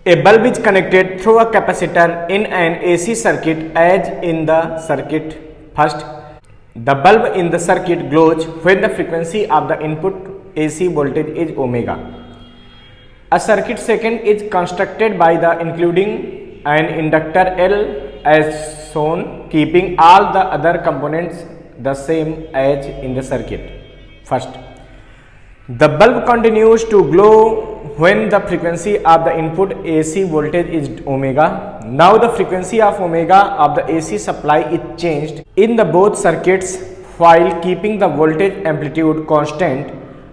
A bulb is connected through a capacitor in an AC circuit as in the circuit. First, the bulb in the circuit glows when the frequency of the input AC voltage is omega. A circuit second is constructed by the including an inductor L as shown, keeping all the other components the same as in the circuit. First, the bulb continues to glow when the frequency of the input AC voltage is omega. Now the frequency of omega of the AC supply is changed in the both circuits while keeping the voltage amplitude constant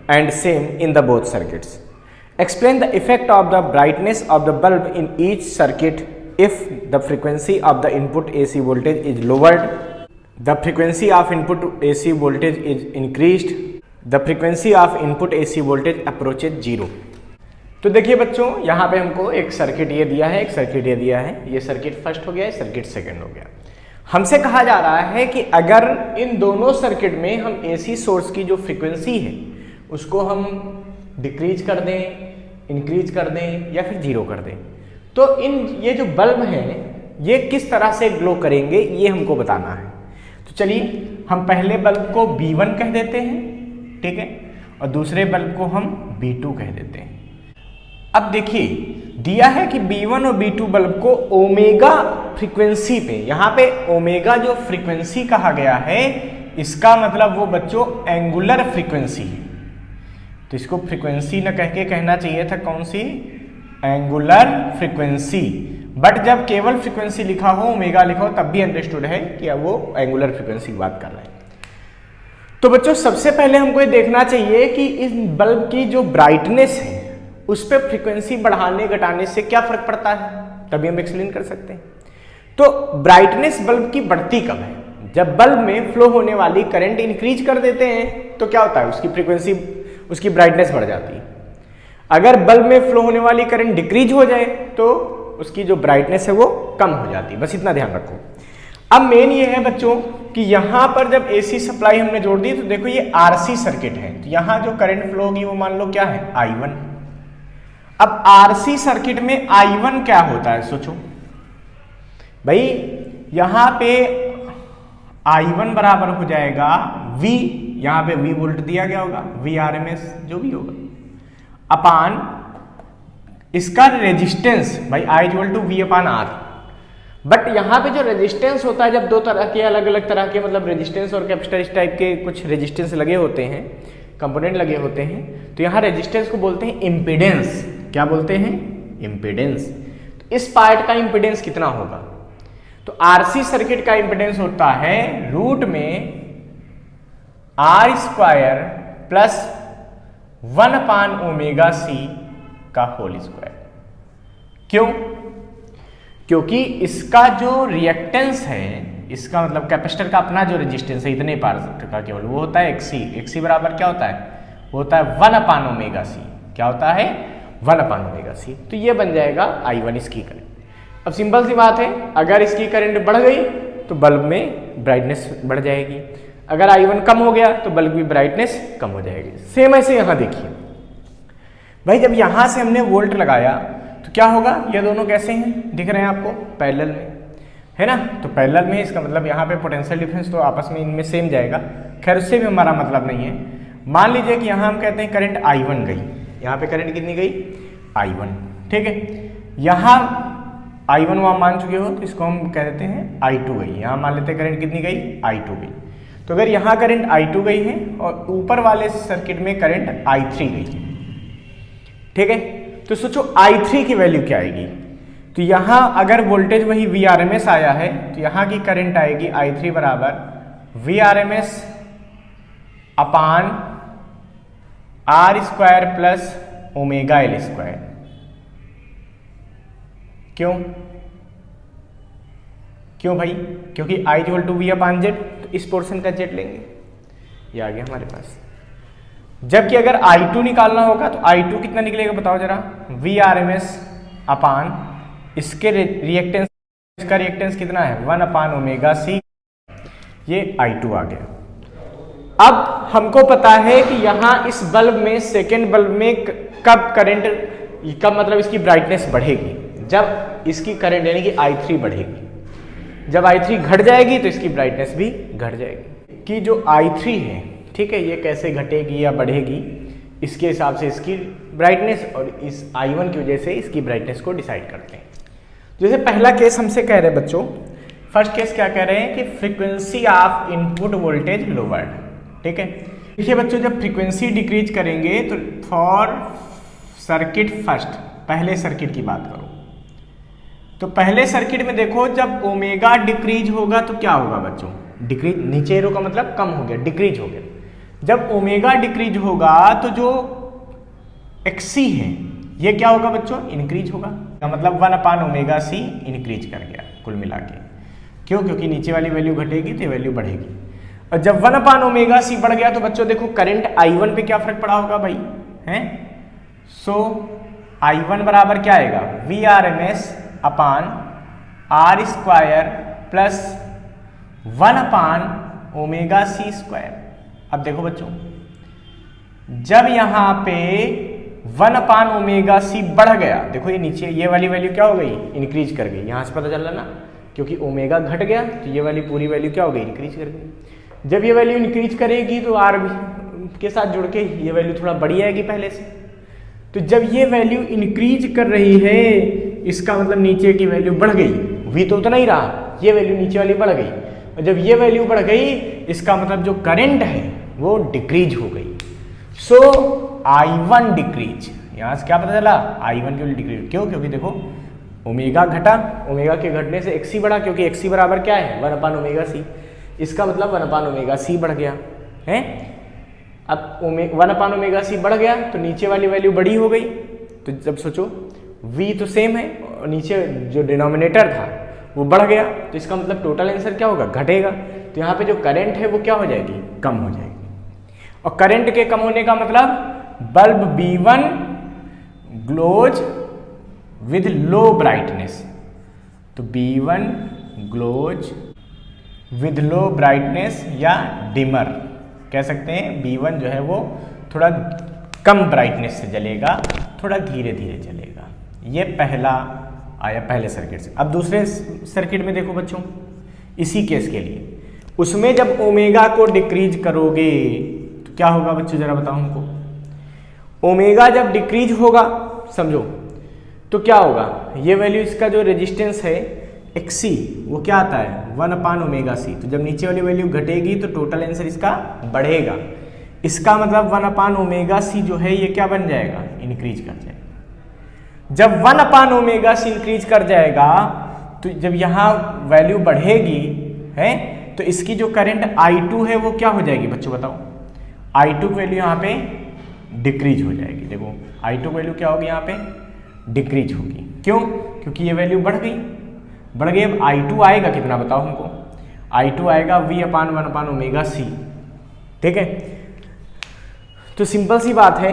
and same in the both circuits. Explain the effect of the brightness of the bulb in each circuit if the frequency of the input AC voltage is lowered, the frequency of input AC voltage is increased, the frequency of input AC voltage approaches 0. तो देखिए बच्चों, यहाँ पे हमको एक circuit ये दिया है, एक सर्किट ये दिया है। ये सर्किट फर्स्ट हो गया, सर्किट सेकंड हो गया। हमसे कहा जा रहा है कि अगर इन दोनों सर्किट में हम एसी सोर्स की जो फ्रीक्वेंसी है उसको हम डिक्रीज कर दें, इंक्रीज कर दें या फिर जीरो कर दें, तो ये जो बल्ब हैं ये किस तरह से ग्लो करेंगे ये हमको बताना है। तो चलिए हम पहले बल्ब को B1 कह देते हैं, ठीक है, और दूसरे बल्ब को हम B2 कह देते हैं। अब देखिए दिया है कि B1 और B2 बल्ब को ओमेगा फ्रीक्वेंसी पे, यहाँ पे ओमेगा जो फ्रीक्वेंसी कहा गया है इसका मतलब वो बच्चों एंगुलर फ्रीक्वेंसी है। तो इसको फ्रीक्वेंसी न कह के कहना चाहिए था कौन सी, एंगुलर फ्रीक्वेंसी। बट जब केवल फ्रीक्वेंसी लिखा हो, ओमेगा लिखा हो, तब भी अंडरस्टूड है कि अब वो एंगुलर फ्रीक्वेंसी की बात कर रहे हैं। तो बच्चों सबसे पहले हमको ये देखना चाहिए कि इस बल्ब की जो ब्राइटनेस है उस पर फ्रीक्वेंसी बढ़ाने घटाने से क्या फर्क पड़ता है, तभी हम एक्सप्लेन कर सकते हैं। तो ब्राइटनेस बल्ब की बढ़ती कब है, जब बल्ब में फ्लो होने वाली करंट इंक्रीज कर देते हैं तो क्या होता है, उसकी फ्रीक्वेंसी, उसकी ब्राइटनेस बढ़ जाती है। अगर बल्ब में फ्लो होने वाली करंट डिक्रीज हो जाए तो उसकी जो ब्राइटनेस है वो कम हो जाती है। बस इतना ध्यान रखो। अब मेन ये है बच्चों कि यहाँ पर जब एसी सप्लाई हमने जोड़ दी तो देखो ये आरसी सर्किट है, तो यहाँ जो करंट फ्लो होगी वो मान लो क्या है, I1। अब आरसी सर्किट में I1 क्या होता है, सोचो भाई, यहां पे I1 बराबर हो जाएगा V, यहां पे V वोल्ट दिया गया होगा, V RMS जो भी होगा, अपान इसका रेजिस्टेंस, भाई I equal to V upon R। But यहां पे जो रेजिस्टेंस होता है, जब दो तरह के अलग अलग तरह के मतलब रेजिस्टेंस और कैपेसिटर इस टाइप के कुछ रेजिस्टेंस लगे होते हैं, कंपोनेंट लगे होते हैं, तो यहां रेजिस्टेंस को बोलते हैं इम्पीडेंस। क्या बोलते हैं, इम्पीडेंस। तो इस पार्ट का इम्पीडेंस कितना होगा, तो आरसी सर्किट का इम्पीडेंस होता है रूट में R square plus 1 upon omega C का होल स्क्वायर। क्यों, क्योंकि इसका जो रिएक्टेंस है, इसका मतलब कैपेसिटर का अपना जो रेजिस्टेंस है इतने पार्ट का केवल, वो होता है XC बराबर क्या होता है, वो होता है 1 अपान ओमेगा C। क्या होता है, 1 अपान ओमेगा C। तो ये बन जाएगा I1 इसकी करंट। अब सिंपल सी बात है, अगर इसकी करंट बढ़ गई तो बल्ब में ब्राइटनेस बढ़ जाएगी, अगर I1 कम हो गया तो बल्ब की ब्राइटनेस कम हो जाएगी। सेम ऐसे यहां देखिए भाई, जब यहां से हमने वोल्ट लगाया तो क्या होगा, ये दोनों कैसे हैं, दिख रहे हैं आपको, पैरेलल में है ना। तो पैरेलल में इसका मतलब यहाँ पे पोटेंशियल डिफरेंस तो आपस में इनमें सेम जाएगा। खैर उससे भी हमारा मतलब नहीं है। मान लीजिए कि यहाँ हम कहते हैं करंट I1 गई, यहाँ पे करंट कितनी गई, I1, ठीक है। यहाँ I1 वहाँ मान चुके हो तो इसको हम कह देते हैं I2 गई। यहाँ मान लेते हैं करंट कितनी गई, I2 गई। तो अगर यहाँ करंट I2 गई है और ऊपर वाले सर्किट में करंट I3 गई है, ठीक है। तो सोचो I3 की वैल्यू क्या आएगी, तो यहाँ अगर वोल्टेज वही VRMS आया है तो यहाँ की करंट आएगी I3 बराबर VRMS upon R square plus omega L square. क्यों, क्यों भाई, क्योंकि I equal to V upon Z, तो इस पोर्शन का Z लेंगे, ये आ गया हमारे पास। जबकि अगर I2 निकालना होगा तो I2 कितना निकलेगा बताओ जरा, VRMS अपान इसके रिएक्टेंस, इसका रिएक्टेंस कितना है 1 अपान ओमेगा C, ये I2 आ गया। अब हमको पता है कि यहाँ इस बल्ब में, सेकेंड बल्ब में कब करंट इसका मतलब इसकी ब्राइटनेस बढ़ेगी जब इसकी करंट यानी कि I3 बढ़ेगी। जब I3 घट जाएगी तो इसकी ब्राइटनेस भी घट जाएगी। कि जो I3 है, ठीक है, ये कैसे घटेगी या बढ़ेगी, इसके हिसाब से इसकी ब्राइटनेस और इस I1 की वजह से इसकी ब्राइटनेस को डिसाइड करते हैं। जैसे पहला केस हमसे कह रहे हैं बच्चों, फर्स्ट केस क्या कह रहे हैं कि frequency of input voltage lowered, ठीक है। देखिए बच्चों, जब फ्रीक्वेंसी डिक्रीज करेंगे तो फॉर सर्किट फर्स्ट, पहले सर्किट की बात करो तो पहले सर्किट में देखो जब ओमेगा डिक्रीज होगा तो क्या होगा बच्चों, डिक्रीज, नीचे एरो का मतलब कम हो गया, डिक्रीज हो गया। जब ओमेगा डिक्रीज होगा तो जो XC है ये क्या होगा बच्चों, इंक्रीज होगा, का मतलब 1/ωc इंक्रीज कर गया कुल मिला के। क्यों, क्योंकि नीचे वाली वैल्यू घटेगी तो वैल्यू बढ़ेगी। और जब 1/ωc बढ़ गया तो बच्चों देखो करंट I1 पे क्या फर्क पड़ा होगा भाई, हैं। सो I1 बराबर क्या आएगा, VRMS अपान R² प्लस 1/ωc²। अब देखो बच्चों, जब यहां पे 1/ωc बढ़ गया, देखो ये नीचे ये वाली वैल्यू क्या हो गई, इंक्रीज कर गई। यहां से पता चल रहा ना, क्योंकि ओमेगा घट गया तो ये वाली पूरी वैल्यू क्या हो गई, इंक्रीज कर गई। जब ये वैल्यू इंक्रीज करेगी तो R के साथ जुड़ के ये वैल्यू थोड़ा बढ़ी आएगी पहले से। तो जब ये वैल्यू इंक्रीज कर रही है इसका मतलब नीचे की वैल्यू बढ़ गई, V तो उतना ही रहा, ये वैल्यू नीचे वाली बढ़ गई। और जब ये वैल्यू बढ़ गई इसका मतलब जो करंट है वो डिक्रीज हो गई। सो I1 डिक्रीज, यहां से क्या पता चला, I1 की डिक्रीज। क्यों, क्योंकि देखो ओमेगा घटा, ओमेगा के घटने से XC बढ़ा, क्योंकि XC बराबर क्या है, 1/ωc। इसका मतलब 1/ωc बढ़ गया है। अब 1/ωc बढ़ गया तो नीचे वाली वैल्यू बड़ी हो गई। तो जब सोचो V तो सेम है और नीचे जो डिनोमिनेटर था वो बढ़ गया, तो इसका मतलब टोटल आंसर क्या होगा, घटेगा। तो यहाँ पे जो करंट है वो क्या हो जाएगी, कम हो जाएगी। और करंट के कम होने का मतलब bulb B1 glows with low brightness. तो B1 glows with low brightness या डिमर कह सकते हैं। B1 जो है वो थोड़ा कम ब्राइटनेस से जलेगा, थोड़ा धीरे धीरे जलेगा। ये पहला आया पहले सर्किट से। अब दूसरे सर्किट में देखो बच्चों, इसी केस के लिए, उसमें जब ओमेगा को डिक्रीज करोगे तो क्या होगा बच्चों, जरा बताओ हमको। ओमेगा जब डिक्रीज होगा समझो तो क्या होगा, ये वैल्यू इसका जो रेजिस्टेंस है XC वो क्या आता है, 1/ωc। तो जब नीचे वाली वैल्यू घटेगी तो टोटल आंसर इसका बढ़ेगा। इसका मतलब 1/ωc जो है ये क्या बन जाएगा, इंक्रीज कर जाएगा। जब 1/ωc इंक्रीज कर जाएगा तो जब यहाँ वैल्यू बढ़ेगी है तो इसकी जो करंट I2 है वो क्या हो जाएगी बच्चों बताओ, I2 की वैल्यू यहाँ पे डिक्रीज हो जाएगी। देखो I2 की वैल्यू क्या होगी, यहाँ पे डिक्रीज होगी। क्यों, क्योंकि ये वैल्यू बढ़ गई। अब I2 आएगा कितना बताओ हमको, I2 आएगा V/1/ωc, ठीक है। तो सिंपल सी बात है।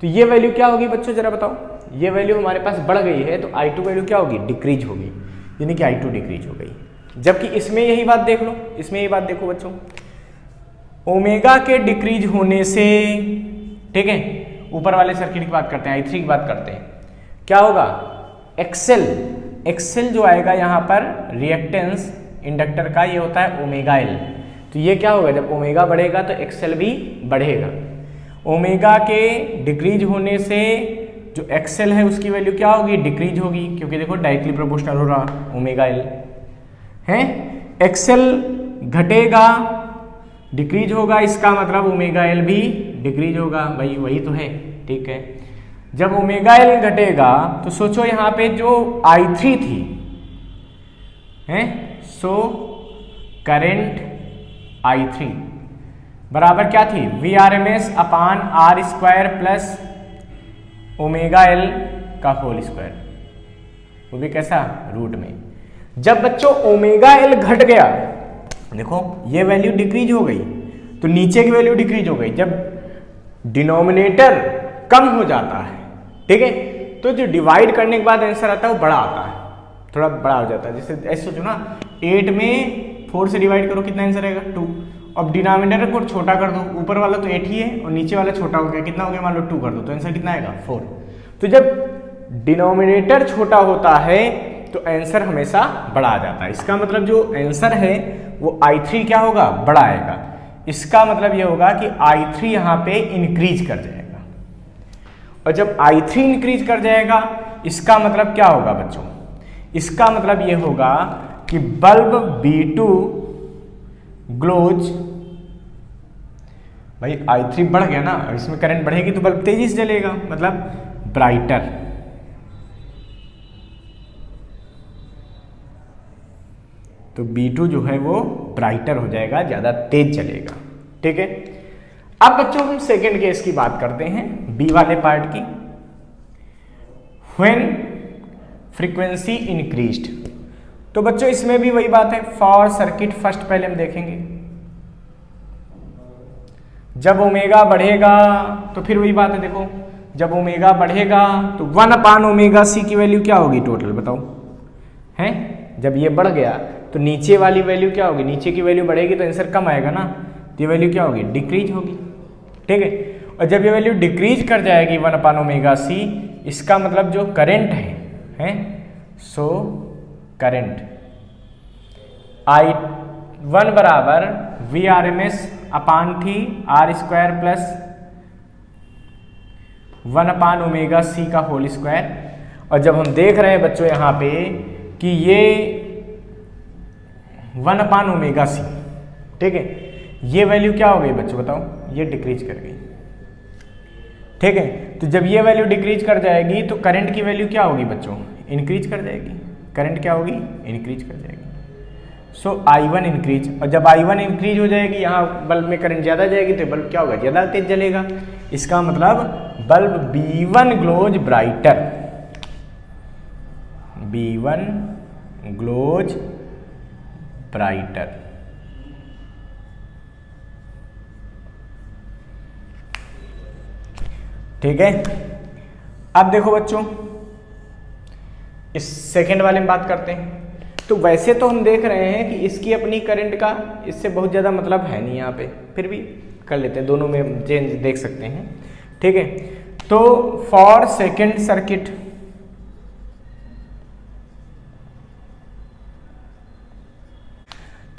तो ये वैल्यू क्या होगी बच्चों जरा बताओ, ये वैल्यू हमारे पास बढ़ गई है तो I2 वैल्यू क्या होगी, डिक्रीज होगी, यानी कि I2 डिक्रीज हो गई। जबकि इसमें यही बात देख लो, इसमें यही बात देखो बच्चों, ओमेगा के डिक्रीज होने से, ठीक है, ऊपर वाले सर्किट की बात करते हैं, I3 की बात करते हैं, क्या होगा, एक्सेल जो आएगा यहाँ पर रिएक्टेंस इंडक्टर का ये होता है ओमेगा L। तो ये क्या होगा, जब ओमेगा बढ़ेगा तो एक्सेल भी बढ़ेगा। ओमेगा के डिक्रीज होने से जो एक्सेल है उसकी वैल्यू क्या होगी, डिक्रीज होगी, क्योंकि देखो डायरेक्टली प्रोपोर्शनल हो रहा ओमेगा L है। एक्सेल घटेगा, डिक्रीज होगा, इसका मतलब ओमेगा L भी डिक्रीज होगा, भाई वही तो है, ठीक है। जब ओमेगा L घटेगा तो सोचो यहाँ पे जो I3 थी है, सो करंट I3 बराबर क्या थी, VRMS अपान R² प्लस ओमेगा L का होल स्क्वायर, वो भी कैसा, रूट में। जब बच्चों ओमेगा L घट गया, देखो ये वैल्यू डिक्रीज हो गई तो नीचे की वैल्यू डिक्रीज हो गई। जब डिनोमिनेटर कम हो जाता है, ठीक है, तो जो डिवाइड करने के बाद आंसर आता है वो बड़ा आता है, थोड़ा बड़ा हो जाता है। जैसे ऐसे सोचो ना, 8 में 4 से डिवाइड करो कितना आंसर आएगा, 2। अब डिनोमिनेटर को छोटा कर दो, ऊपर वाला तो 8 ही है और नीचे वाला छोटा हो गया, कितना हो गया, मान लो 2 कर दो तो आंसर कितना आएगा, 4। तो जब डिनोमिनेटर छोटा होता है तो आंसर हमेशा बड़ा आ जाता है। इसका मतलब जो आंसर है वो I3 क्या होगा, बड़ा आएगा। इसका मतलब ये होगा कि I3 यहाँ पे इंक्रीज कर जाएगा, और जब I3 इंक्रीज कर जाएगा इसका मतलब क्या होगा बच्चों, इसका मतलब ये होगा कि बल्ब B2 ग्लोज, भाई I3 बढ़ गया ना, इसमें करंट बढ़ेगी तो बल्ब तेजी से जलेगा, मतलब ब्राइटर। तो B2 जो है वो ब्राइटर हो जाएगा, ज्यादा तेज चलेगा। ठीक है, अब बच्चों हम सेकेंड केस की बात करते हैं, बी वाले पार्ट की। व्हेन फ्रीक्वेंसी इंक्रीज्ड, तो बच्चों इसमें भी वही बात है, फॉर सर्किट फर्स्ट पहले हम देखेंगे। जब ओमेगा बढ़ेगा तो फिर वही बात है, देखो जब ओमेगा बढ़ेगा तो 1/ओमेगा c की वैल्यू क्या होगी टोटल, बताओ हैं। जब ये बढ़ गया तो नीचे वाली वैल्यू क्या होगी, नीचे की वैल्यू बढ़ेगी तो आंसर कम आएगा ना, तो ये वैल्यू क्या होगी, डिक्रीज होगी। ठीक है, और जब ये वैल्यू डिक्रीज कर जाएगी 1/ओमेगा c, इसका मतलब जो करंट है सो करंट I1 बराबर VRMS अपान थी R² प्लस 1/ओमेगा c का होल स्क्वायर। और जब हम देख रहे हैं बच्चों यहाँ पे कि ये 1/ओमेगा c, ठीक है, ये वैल्यू क्या हो गई बच्चों बताओ, ये डिक्रीज कर गई। ठीक है, तो जब ये वैल्यू डिक्रीज कर जाएगी तो करंट की वैल्यू क्या होगी बच्चों, इंक्रीज कर जाएगी। करंट क्या होगी, इंक्रीज कर जाएगी। सो I1 इंक्रीज, और जब I1 इंक्रीज हो जाएगी, यहाँ बल्ब में करंट ज़्यादा जाएगी तो बल्ब क्या होगा, ज़्यादा तेज जलेगा। इसका मतलब bulb B1 glows brighter, B1 glows brighter. ठीक है, अब देखो बच्चों इस सेकंड वाले में बात करते हैं। तो वैसे तो हम देख रहे हैं कि इसकी अपनी करंट का इससे बहुत ज़्यादा मतलब है नहीं यहाँ पे, फिर भी कर लेते हैं, दोनों में चेंज देख सकते हैं। ठीक है, तो फॉर सेकंड सर्किट,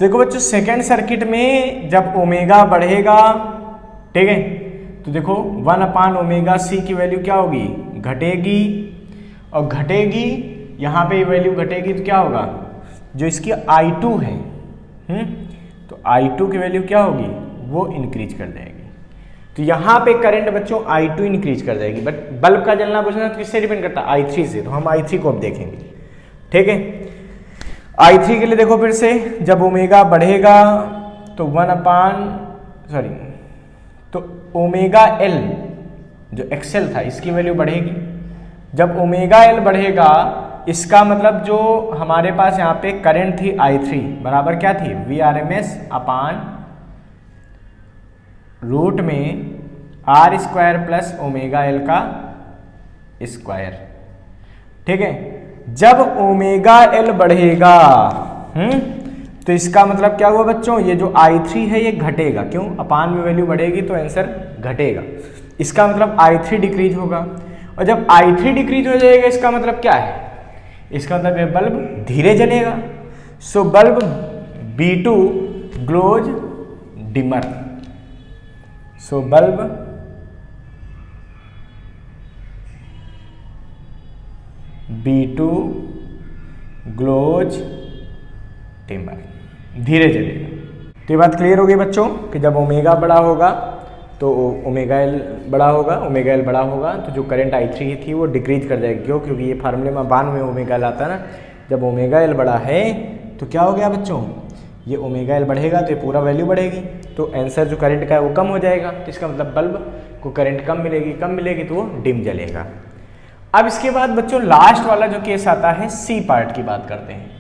देखो बच्चों सेकंड सर्किट में जब ओमेगा बढ़ेगा, ठीक है, तो देखो 1/ओमेगा c की वैल्यू क्या होगी, घटेगी, और घटेगी यहाँ पे वैल्यू घटेगी तो क्या होगा, जो इसकी I2 है, तो I2 की वैल्यू क्या होगी, वो इंक्रीज कर जाएगी। तो यहाँ पे करंट बच्चों I2 इंक्रीज कर जाएगी, बट बल्ब का जलना बुझना तो किससे डिपेंड करता है, I3 से। तो हम I3 को अब देखेंगे। ठीक है, I3 के लिए देखो फिर से, जब ओमेगा बढ़ेगा तो तो ओमेगा L जो XL था इसकी वैल्यू बढ़ेगी। जब ओमेगा L बढ़ेगा इसका मतलब जो हमारे पास यहाँ पे करंट थी I3 बराबर क्या थी, VRMS अपान रूट में R² प्लस ओमेगा L का स्क्वायर। ठीक है, जब ओमेगा L बढ़ेगा तो इसका मतलब क्या हुआ बच्चों, ये जो I3 है ये घटेगा, क्यों, अपान में वैल्यू बढ़ेगी तो आंसर घटेगा। इसका मतलब I3 डिक्रीज होगा, और जब I3 डिक्रीज हो जाएगा इसका मतलब क्या है, इसका मतलब ये बल्ब धीरे जलेगा। So bulb B2 glows dimmer, so bulb B2 glows dimmer, धीरे जलेगा। तो ये बात क्लियर हो गई बच्चों कि जब ओमेगा बड़ा होगा तो ओमेगा एल बड़ा होगा, ओमेगा एल बड़ा होगा तो जो करंट I3 थी वो डिक्रीज कर जाएगी। क्यों, क्योंकि ये फार्मूले में 92 ओमेगा एल आता है ना। जब ओमेगा एल बड़ा है तो क्या हो गया बच्चों, ये ओमेगा एल बढ़ेगा तो ये पूरा वैल्यू बढ़ेगी, तो आंसर जो करंट का है वो कम हो जाएगा। तो इसका मतलब बल्ब को करंट कम मिलेगी तो वो डिम जलेगा। अब इसके बाद बच्चों लास्ट वाला जो केस आता है सी पार्ट की बात करते हैं।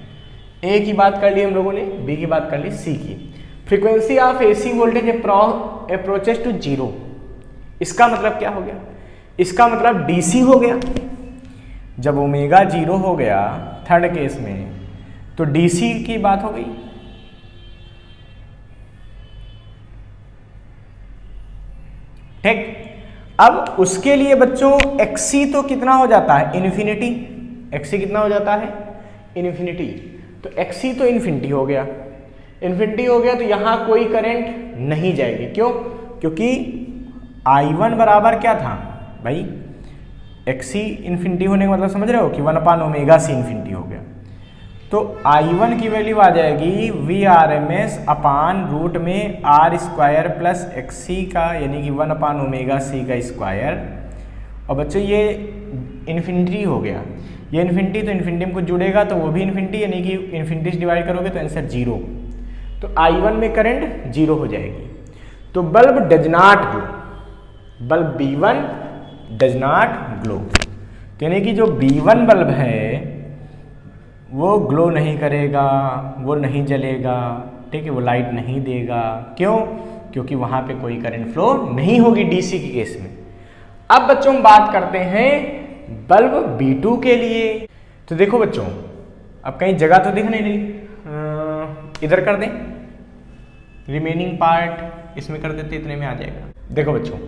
ए की बात कर ली हम लोगों ने, बी की बात कर ली, सी की। Frequency of AC voltage approaches to zero. इसका मतलब क्या हो गया, इसका मतलब डीसी हो गया। जब ओमेगा जीरो हो गया थर्ड केस में तो डीसी की बात हो गई। ठीक, अब उसके लिए बच्चों एक्सी तो कितना हो जाता है, इन्फिनिटी। एक्सी कितना हो जाता है, इन्फिनिटी। तो एक्सी तो इन्फिनिटी हो गया, इन्फिनिटी हो गया, तो यहां कोई करंट नहीं जाएगी। क्यों? क्योंकि I1 बराबर क्या था भाई, एक्सी इन्फिनिटी होने का मतलब समझ रहे हो कि 1/ω इन्फिनिटी हो गया। तो I1 की वैल्यू आ जाएगी VRMS अपान रूट में R² प्लस XC का, यानी कि 1/ω का स्क्वायर। और बच्चों ये इन्फिनिटी हो गया, ये इन्फिनिटी तो इन्फिनिटी में कुछ जुड़ेगा तो वो भी इन्फिनिटी, यानी कि इन्फिनिटी से डिवाइड करोगे तो आंसर 0। तो I1 में करंट 0 हो जाएगी। तो bulb does not glow, bulb B1 does not glow, यानी कि जो B1 बल्ब है वो ग्लो नहीं करेगा, वो नहीं जलेगा, ठीक है, वो लाइट नहीं देगा। क्यों? क्योंकि वहां पे कोई करंट फ्लो नहीं होगी डीसी के केस में। अब बच्चों हम बात करते हैं बल्ब B2 के लिए। तो देखो बच्चों, अब कहीं जगह तो दिख नहीं रही, इधर कर दें, रिमेनिंग पार्ट इसमें कर देते, इतने में आ जाएगा। देखो बच्चों,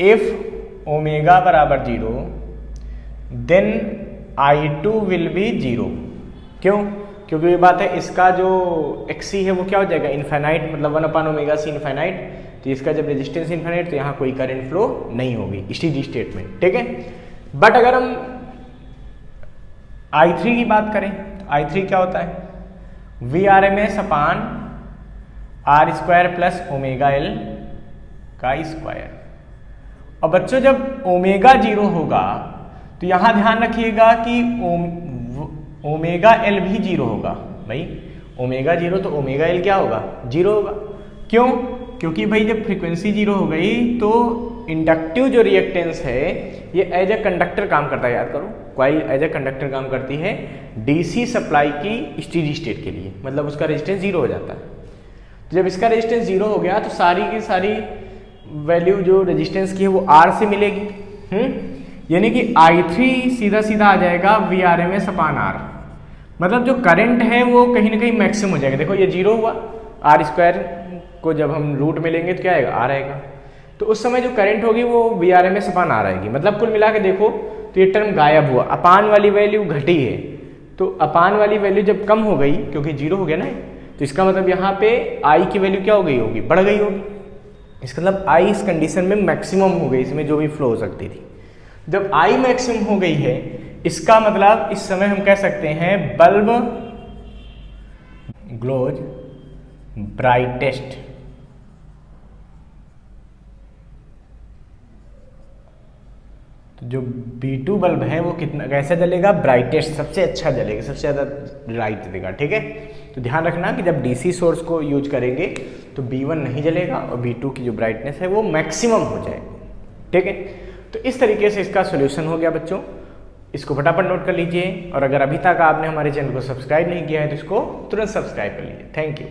इफ ओमेगा बराबर 0 देन I2 विल बी 0। क्यों? क्योंकि ये बात है, इसका जो XC है वो क्या हो जाएगा, इनफाइनाइट, मतलब 1/ω इनफाइनाइट। तो इसका जब रेजिस्टेंस इनफाइनाइट तो यहाँ कोई करंट फ्लो नहीं होगी स्टेडी स्टेट में, ठीक है। बट अगर हम I3 की बात करें तो I3 क्या होता है, VRMS अपान R² प्लस ω_L का स्क्वायर। और बच्चों जब ω0 होगा तो यहां ध्यान रखिएगा कि ω_L भी 0 होगा। भाई ω0 तो ω_L क्या होगा, 0 होगा। क्यों? क्योंकि भाई जब फ्रीक्वेंसी 0 हो गई तो इंडक्टिव जो रिएक्टेंस है ये एज ए कंडक्टर काम करता है। याद करो, कॉइल एज ए कंडक्टर काम करती है डीसी सप्लाई की स्टेडी स्टेट के लिए, मतलब उसका रेजिस्टेंस 0 हो जाता है। तो जब इसका रेजिस्टेंस 0 हो गया तो सारी की सारी वैल्यू जो रेजिस्टेंस की है वो R से मिलेगी। यानी कि I3 सीधा सीधा आ जाएगा VRMS अपान R, मतलब जो करंट है वो कहीं ना कहीं मैक्सिमम हो जाएगा। देखो ये 0 हुआ, R² को जब हम रूट में लेंगे तो क्या आएगा, R आएगा। तो उस समय जो करंट होगी वो VRMS अपान R आएगी। मतलब कुल मिला के देखो तो ये टर्म गायब हुआ, अपान वाली वैल्यू घटी है। तो अपान वाली वैल्यू जब कम हो गई, क्योंकि 0 हो गया ना, तो इसका मतलब यहाँ पे I की वैल्यू क्या हो गई होगी, बढ़ गई होगी। इसका मतलब I इस कंडीशन में मैक्सिमम हो गई, इसमें जो भी फ्लो हो सकती थी। जब I मैक्सिमम हो गई है, इसका मतलब इस समय हम कह सकते हैं बल्ब ग्लोज ब्राइटेस्ट। तो जो B2 बल्ब है वो कितना कैसे जलेगा, ब्राइटेस्ट, सबसे अच्छा जलेगा, सबसे ज़्यादा लाइट देगा, ठीक है। तो ध्यान रखना कि जब DC सोर्स को यूज करेंगे तो B1 नहीं जलेगा और B2 की जो ब्राइटनेस है वो मैक्सिमम हो जाएगी, ठीक है। तो इस तरीके से इसका सॉल्यूशन हो गया बच्चों। इसको फटाफट नोट कर लीजिए, और अगर अभी तक आपने हमारे चैनल को सब्सक्राइब नहीं किया है तो इसको तुरंत सब्सक्राइब कर लीजिए। Thank you.